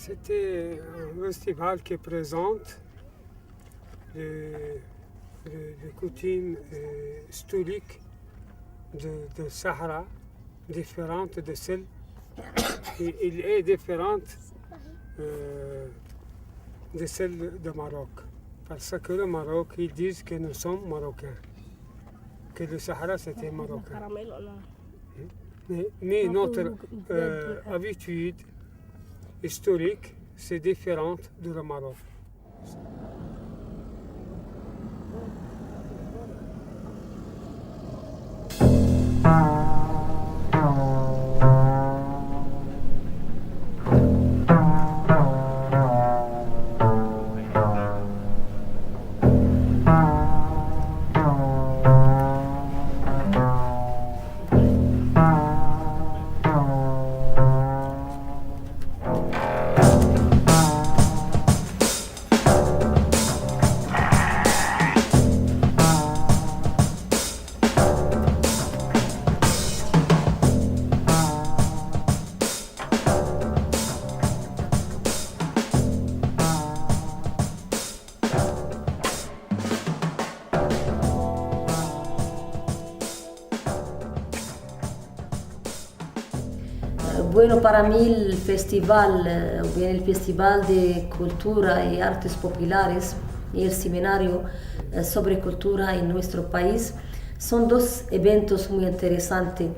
C'était un festival qui présente les coutumes historiques de Sahara, différentes de celles. Il est différente de celles de Maroc. Parce que le Maroc, ils disent que nous sommes Marocains, que le Sahara c'était Marocain. Mais notre habitude historique, c'est différente de le Maroc. Bueno, para mí el festival de cultura y artes populares y el seminario sobre cultura en nuestro país son dos eventos muy interesantes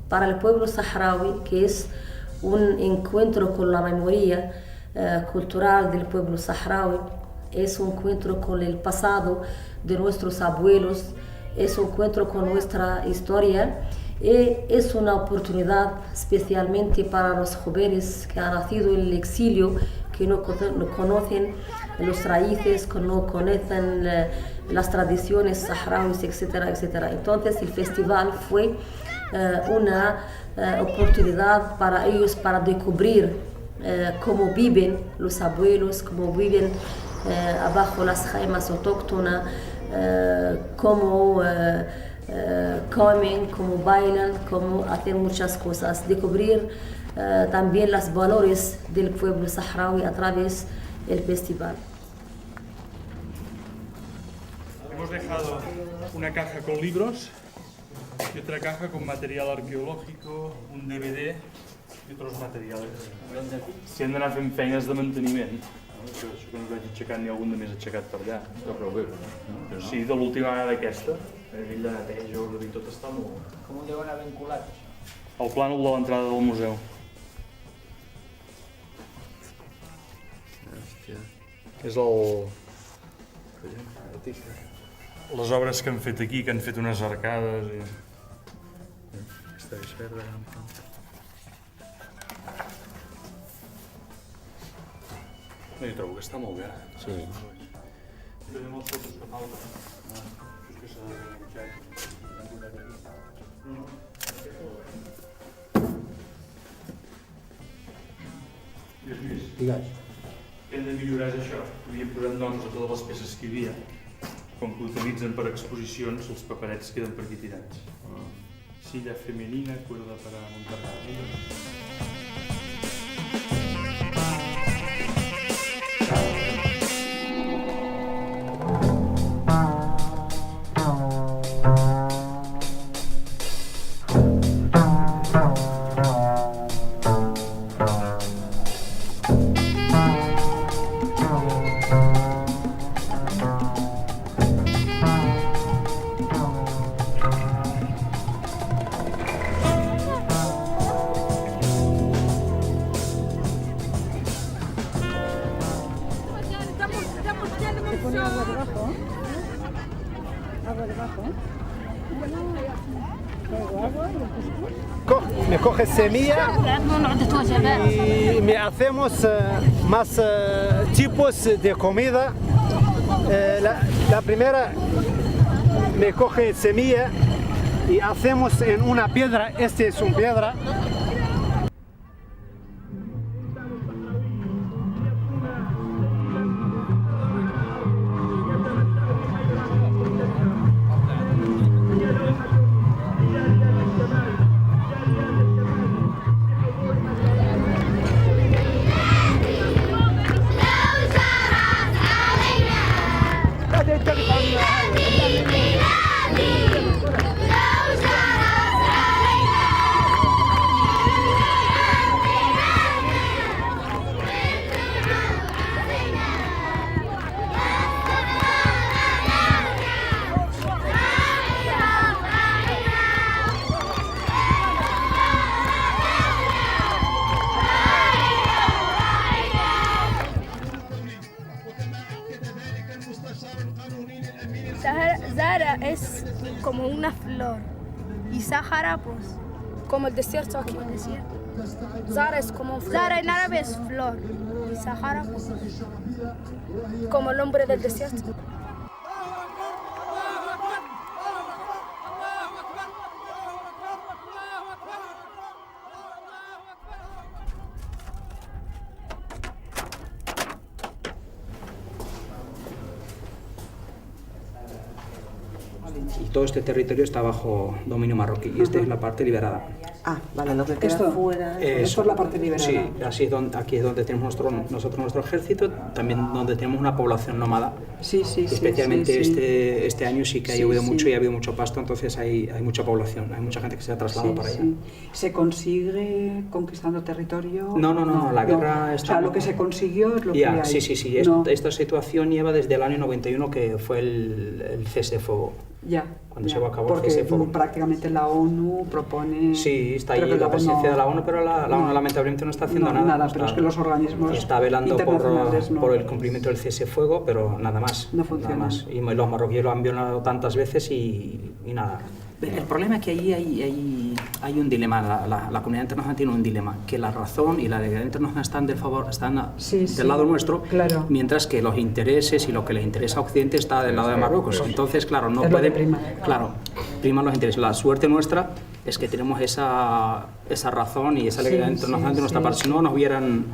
para el pueblo saharaui, que es un encuentro con la memoria cultural del pueblo saharaui, es un encuentro con el pasado de nuestros abuelos, es un encuentro con nuestra historia. Y es una oportunidad especialmente para los jóvenes que han nacido en el exilio, que no conocen los raíces, que no conocen las tradiciones saharauis, etcétera, etcétera. Entonces el festival fue una oportunidad para ellos para descubrir cómo viven los abuelos, cómo viven abajo las jaimas autóctonas, cómo comen, cómo bailan, cómo hacen muchas cosas, descubrir también los valores del pueblo saharaui a través del festival. Hemos dejado una caja con libros y otra caja con material arqueológico, un DVD y otros materiales. Si hem d'anar fent feines de manteniment. Això que no us vaig aixecat, n'hi ha algun de més aixecat per allà. Està prou bé. Sí, de l'última vegada aquesta. A nivell de neteja, ordre i tot està molt... Com ho deu anar vinculat, això? El plànol de l'entrada del museu. Hòstia. És el... Artista. les obres que han fet aquí, que han fet unes arcades i... Aquesta és verda. No, jo trobo que està molt bé. Sí. Tenim els fotos que falten. És que s'ha de desmuntar. Digues. Hem de millorar això. Havíem posat noms a totes les peces que hi havia. Com que utilitzen per exposicions, els paperets queden per aquí tirats. Silla femenina, cuerda para montar caballos. Me coge semilla y me hacemos más tipos de comida. La primera me coge semilla y hacemos en una piedra. Este es una piedra. Sahara es como una flor y Sahara pues como el desierto aquí. Zara es como Zara en árabe es flor y Sahara pues, como el hombre del desierto. Y todo este territorio está bajo dominio marroquí y esta es la parte liberada. Ah, vale, lo que queda fuera. Esto es la parte liberada. Sí, así es aquí es donde tenemos nosotros nuestro ejército, también donde tenemos una población nómada. Sí. Especialmente este año sí que ha llovido mucho y ha habido mucho pasto, entonces hay mucha población, hay mucha gente que se ha trasladado para allá. ¿Se consigue conquistando territorio? No, la guerra está... O sea, lo que se consiguió es lo que hay. Sí. Esta situación lleva desde el año 91 que fue el cese de fuego. Cuando se acabó el cese de fuego. Porque prácticamente la ONU propone... Sí, está ahí la presencia de la ONU, pero la ONU lamentablemente no está haciendo nada. Pero es que los organismos está velando por el cumplimiento del cese de fuego, pero nada más. No funciona. Nada más. Y los marroquíes lo han violado tantas veces y nada. El problema es que ahí hay un dilema, la comunidad internacional tiene un dilema, que la razón y la legalidad internacional están del lado nuestro, claro. Mientras que los intereses y lo que le interesa a Occidente está del lado de Marruecos. Entonces, claro, no puede... Priman los intereses. La suerte nuestra es que tenemos esa razón y esa legalidad internacional de nuestra parte. Si no, nos hubieran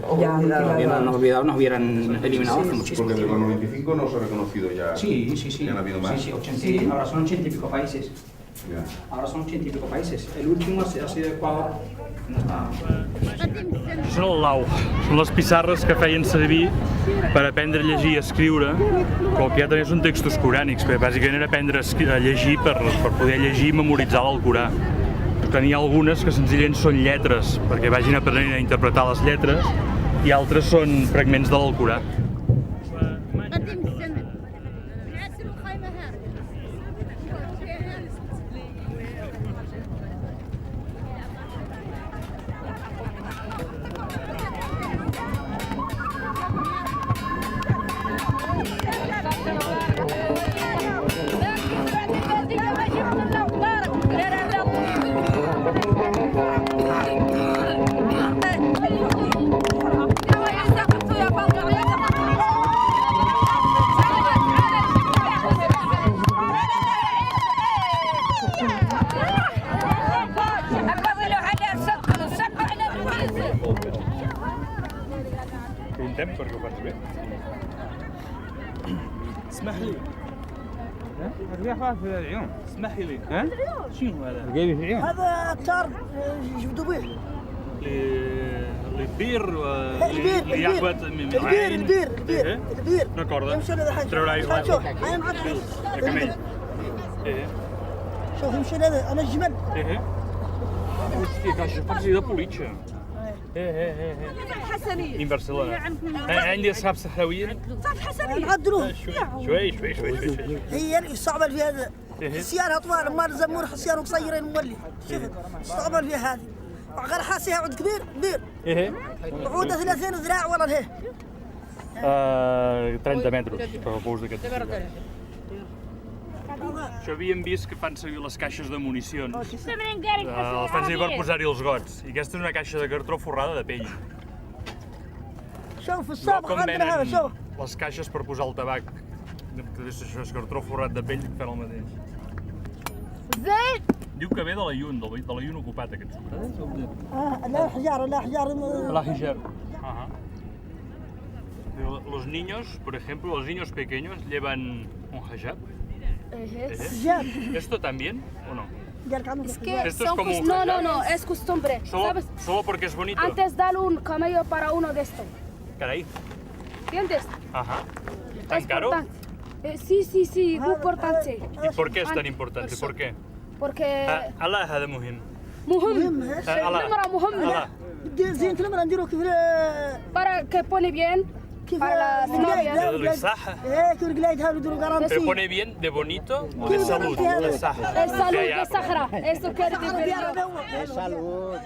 eliminado hace muchísimo tiempo. Porque tiempo. desde el 95 no se ha reconocido ya. Sí. ¿Ya han habido más? Sí, ahora son 80 y pico países. Ahora son 80 y pico países. El último ha sido Ecuador. No está. Això són el lau, són les pissarres que feien servir per aprendre a llegir i escriure, que el que hi ha també són textos corànics, perquè bàsicament era aprendre a llegir per poder llegir i memoritzar l'Alcorà. N'hi ha algunes que senzillament són lletres, perquè vagin aprenent a interpretar les lletres, i altres són fragments de l'Alcorà. اسمح لي الرياح واقفة في العيون اسمح لي ها شنو هذا؟ جايبي في العيون هذا تار يجبدوا به البير البير D'acord, treurà شوف انا معك شوف يمشي هذا انا الجمل Hòstia, que això és de Politxa. من برشلونة. عندي أصحاب صحراويين. صف حسنية. نعدلوه. شوي. هي الصعبة اللي فيها السيارة طوال مال زمور سيارة قصيرين مولي. شوف الصعبة اللي فيها هذه. غير حاسيها عود كبير. عودة 30 ذراع ولا لهيه. 30 metres, per al pous d'aquest. Això havíem vist que fan servir les caixes de municions. Les fan servir per posar-hi els gots. I aquesta és una caixa de cartró forrada de pell. Com venen les caixes per posar el tabac. Això és cartró forrat de pell que fan el mateix. Diu que ve de la Iun ocupat aquest sucre. لا حجار Los niños, por ejemplo, los niños pequeños llevan un hijab. ¿Esto también o no? Es que Esto es como un no, es costumbre. Solo porque es bonito. Antes dale un camello para uno de estos. Caray. ¿Entiendes? Ajá. ¿Tan caro? Sí, muy importante. ¿Y por qué es tan importante? ¿Por qué? Porque... Allah هذا مهم. مهم. النمرة مهمة. زينة النمرة نديرو كيف para que pone bien. Para las novias. كيف القلايد هذا نديرو قرار. ¿Pero pone bien de bonito o de salud? De Sahara. De salud, de Sahara. Eso quiere decir. De salud.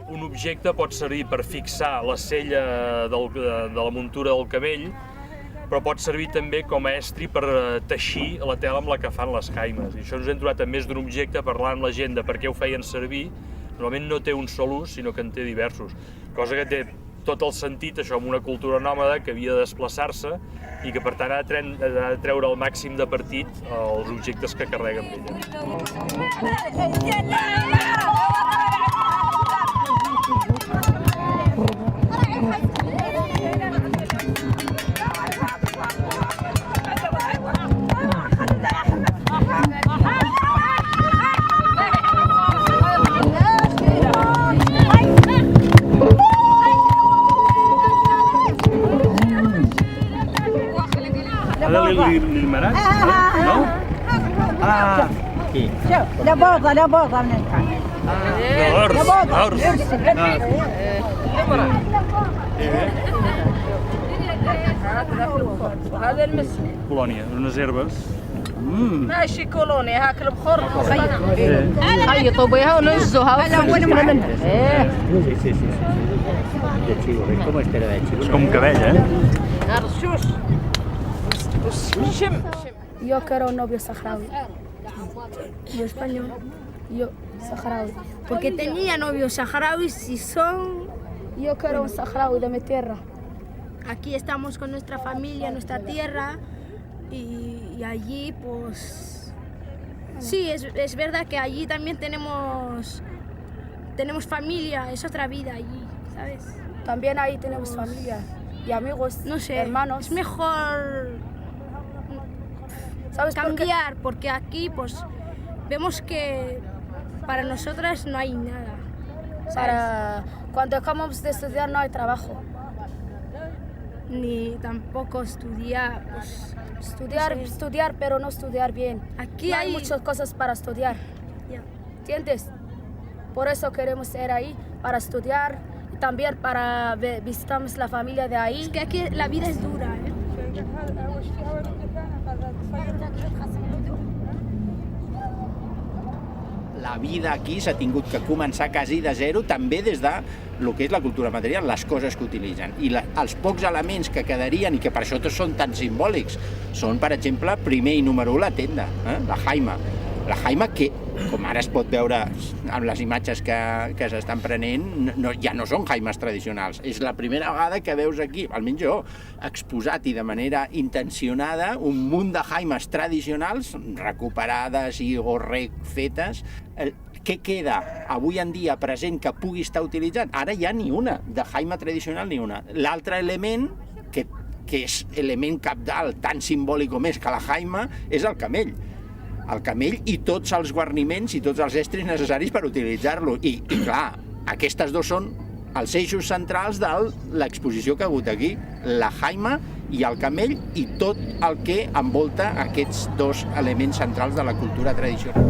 Un objecte pot servir per fixar la sella de la muntura del cabell però pot servir també com a estri per teixir la tela amb la que fan les jaimes. I això ens hem trobat amb més d'un objecte, parlant amb la gent de per què ho feien servir. Normalment no té un sol ús, sinó que en té diversos, cosa que té tot el sentit, això, amb una cultura nòmada que havia de desplaçar-se i que per tant ha de treure el màxim de partit als objectes que carreguen amb ella. هذا للمرأة؟ no? كيف؟ لا بوضة من الحال. عرس. هذا المسك. كولونيا، unas herbes. ماشي كولونيا، هاك البخور خيطوا بها ونزوها وفرشنا منها. És com cabell, Yo quiero un novio saharaui. Yo español, yo saharaui. Porque tenía novios saharauis y son... Yo quiero un saharaui de mi tierra. Aquí estamos con nuestra familia, nuestra tierra y allí pues... Sí, es verdad que allí también tenemos familia, es otra vida allí, ¿sabes? También ahí tenemos familia y amigos, no sé, hermanos. Es mejor... ¿Sabes cambiar? Porque aquí pues vemos que para nosotras no hay nada. Cuando acabamos de estudiar no hay trabajo. Ni tampoco estudiar. Pues, estudiar, pero no estudiar bien. Aquí no hay muchas cosas para estudiar. ¿Entiendes? Por eso queremos ir ahí, para estudiar y también para visitar la familia de ahí. Es que aquí la vida es dura, ¿eh? La vida aquí s'ha tingut que començar quasi de zero, també des de el que és la cultura material, les coses que utilitzen. I els pocs elements que quedarien, i que per això tots són tan simbòlics, són, per exemple, primer i número 1, la tenda, la jaima. La jaima que, com ara es pot veure amb les imatges que s'estan prenent, ja no són jaimes tradicionals. És la primera vegada que veus aquí, almenys jo, exposat i de manera intencionada, un munt de jaimes tradicionals, recuperades o refetes. Què queda avui en dia present que pugui estar utilitzat? Ara ja ni una, de jaima tradicional ni una. L'altre element, que és element cabdal, tan simbòlic com és que la jaima, és el camell. El camell i tots els guarniments i tots els estris necessaris per utilitzar-lo. I clar, aquestes dos són els eixos centrals de l'exposició que ha hagut aquí. La jaima i el camell i tot el que envolta aquests dos elements centrals de la cultura tradicional.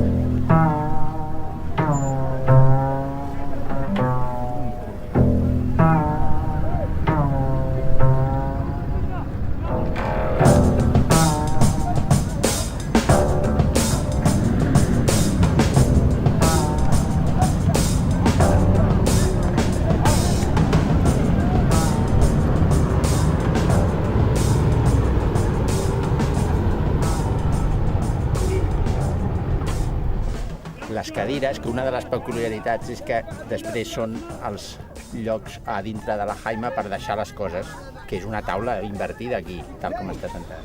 Les cadires, que una de les peculiaritats és que després són els llocs a dintre de la jaima per deixar les coses, que és una taula invertida aquí, tal com està sentat.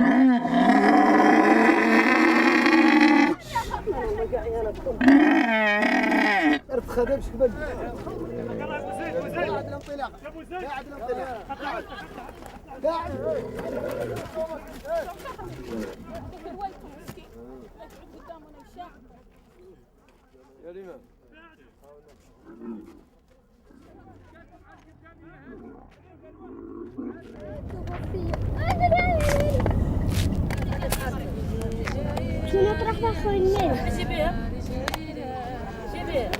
شنو تروح تاخذ الميل؟ جيبيها جيبيها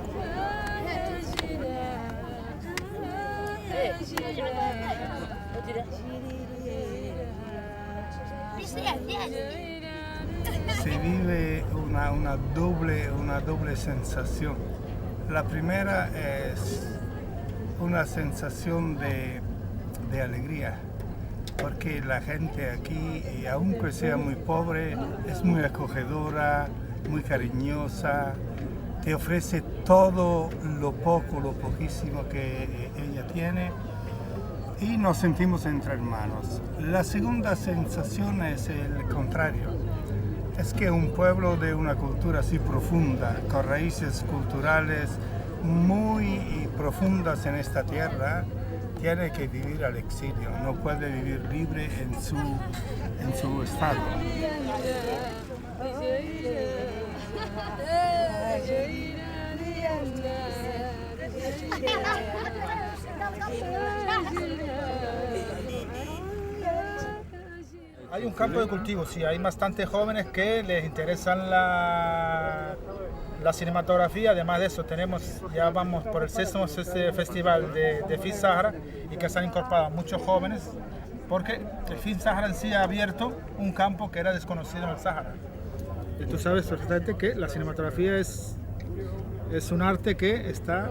Se vive una doble sensación. La primera es una sensación de alegría, porque la gente aquí, aunque sea muy pobre, es muy acogedora, muy cariñosa, te ofrece todo lo poquísimo que ella tiene y nos sentimos entre hermanos. La segunda sensación es el contrario, es que un pueblo de una cultura así profunda, con raíces culturales muy profundas en esta tierra, tiene que vivir al exilio, no puede vivir libre en su estado. Hay un campo de cultivo, sí, hay bastantes jóvenes que les interesan la cinematografía. Además de eso, ya vamos por el 6º festival de Film Sahara y que se han incorporado muchos jóvenes porque el Film Sahara en sí ha abierto un campo que era desconocido en el Sahara. Y tú sabes perfectamente que la cinematografía es un arte que está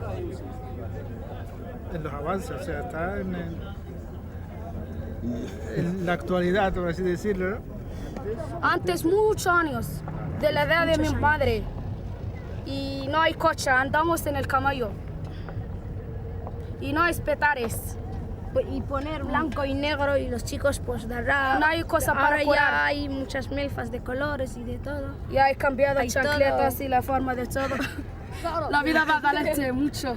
en los avances, o sea, está en la actualidad, por así decirlo, ¿no? Antes, muchos años, de la edad de mi padre, y no hay coche, andamos en el camello. Y no hay petares. Y poner blanco y negro y los chicos pues darán. No hay cosa para ahora curar. Ya hay muchas milfas de colores y de todo. Ya hay cambiado Hay chancletas todo. y la forma de todo. La vida va adelante mucho.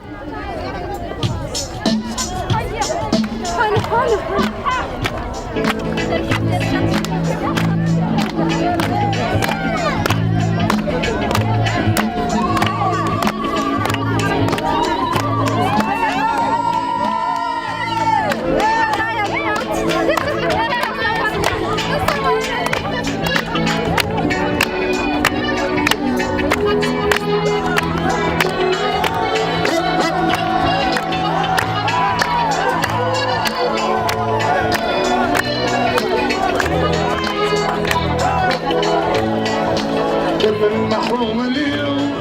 محروم اليوم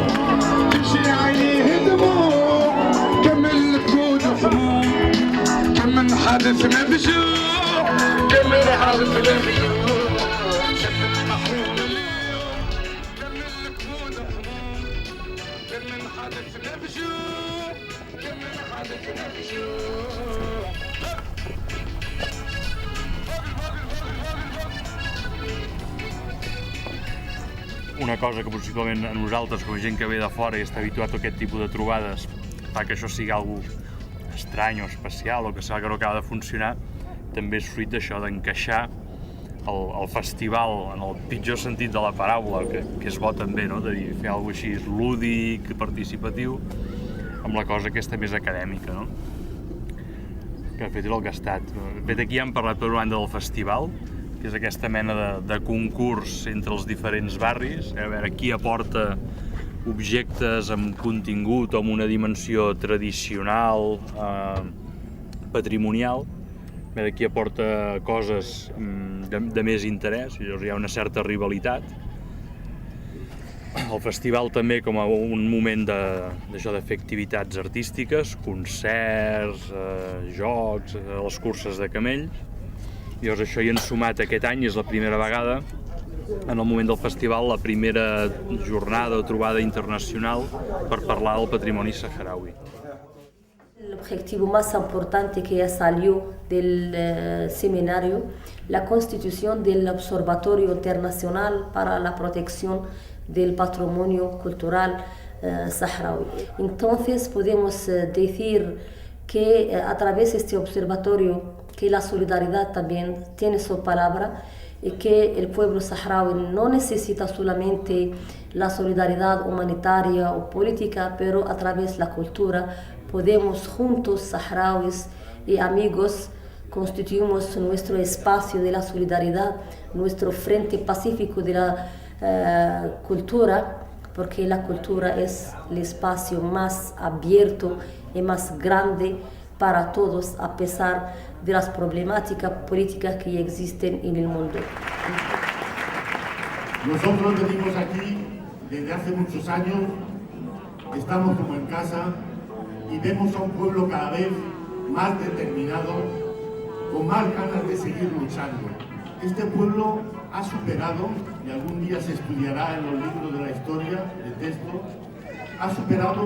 تمشي عينيه دموع كم الكون حموم كم من حادث مفجوع كم من حادث مفجوع محروم اليوم كم الكون حموم كم من حادث مفجوع كم من حادث مفجوع. Una cosa que possiblement a nosaltres, com a gent que ve de fora i està habituat a aquest tipus de trobades, fa que això sigui algo estrany o especial o que sembla que no acaba de funcionar, també és fruit d'això, d'encaixar el festival en el pitjor sentit de la paraula, que és bo també, no? De dir, fer alguna cosa així lúdic, participatiu, amb la cosa aquesta més acadèmica, no? Que de fet era el que ha estat. De fet, aquí ja hem parlat per una banda del festival, que és aquesta mena de concurs entre els diferents barris, a veure qui aporta objectes amb contingut o amb una dimensió tradicional, patrimonial, a veure qui aporta coses de més interès, i llavors hi ha una certa rivalitat. El festival també com a un moment d'això de fer activitats artístiques, concerts, jocs, les curses de camells. Llavors això hi han sumat aquest any, és la primera vegada, en el moment del festival, la primera jornada o trobada internacional per parlar del patrimoni saharaui. El objetivo más importante que salió del seminario, la constitución del Observatorio Internacional para la Protección del Patrimonio Cultural Saharaui. Entonces podemos decir que a través de este observatorio que la solidaridad también tiene su palabra y que el pueblo saharaui no necesita solamente la solidaridad humanitaria o política, pero a través de la cultura podemos juntos, saharauis y amigos, constituimos nuestro espacio de la solidaridad, nuestro frente pacífico de la cultura, porque la cultura es el espacio más abierto y más grande para todos, a pesar de las problemáticas políticas que existen en el mundo. Nosotros venimos aquí desde hace muchos años, estamos como en casa y vemos a un pueblo cada vez más determinado con más ganas de seguir luchando. Este pueblo ha superado, y algún día se estudiará en los libros de la historia, de texto, ha superado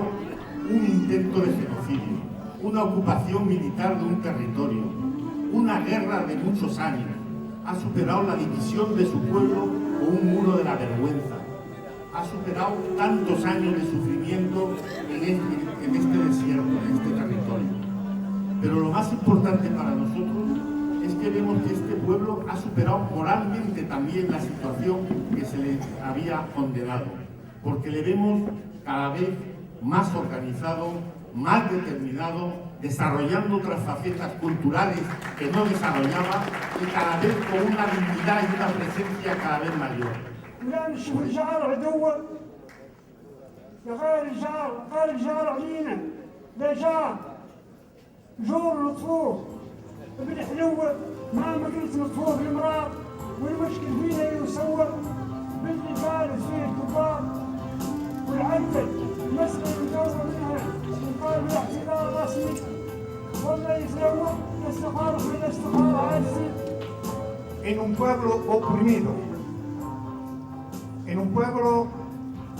un intento de genocidio, una ocupación militar de un territorio, una guerra de muchos años. Ha superado la división de su pueblo con un muro de la vergüenza. Ha superado tantos años de sufrimiento en este desierto, en este territorio. Pero lo más importante para nosotros es que vemos que este pueblo ha superado moralmente también la situación que se le había condenado, porque le vemos cada vez más organizado, más determinado, desarrollando otras facetas culturales que no desarrollaba y cada vez con una dignidad y una presencia cada vez mayor. لا نشوف الجار عدو غير الجار علينا لا جار جور لطفوه بالحلوة ما قلت لطفوه بالمرار والمشكل فينا يسوى باللي جالس فيه الكبار والعدل مسألة مدور منها يقال بالاعتذار رسمي والله يسوى الاستخارة من الاستخارة عاجزة. En un pueblo oprimido, en un pueblo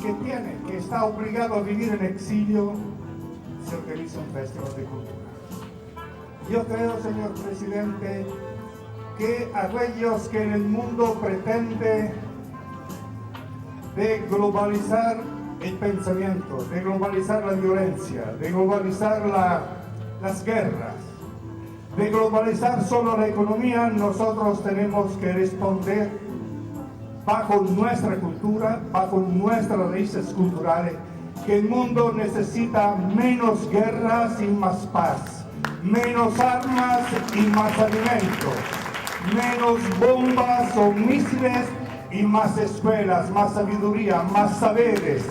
que está obligado a vivir en exilio, se organiza un festival de cultura. Yo creo, señor presidente, que aquellos que en el mundo pretenden de globalizar el pensamiento, de globalizar la violencia, de globalizar las guerras, de globalizar solo la economía, nosotros tenemos que responder bajo nuestra cultura, bajo nuestras raíces culturales, que el mundo necesita menos guerras y más paz, menos armas y más alimentos, menos bombas o misiles y más escuelas, más sabiduría, más saberes,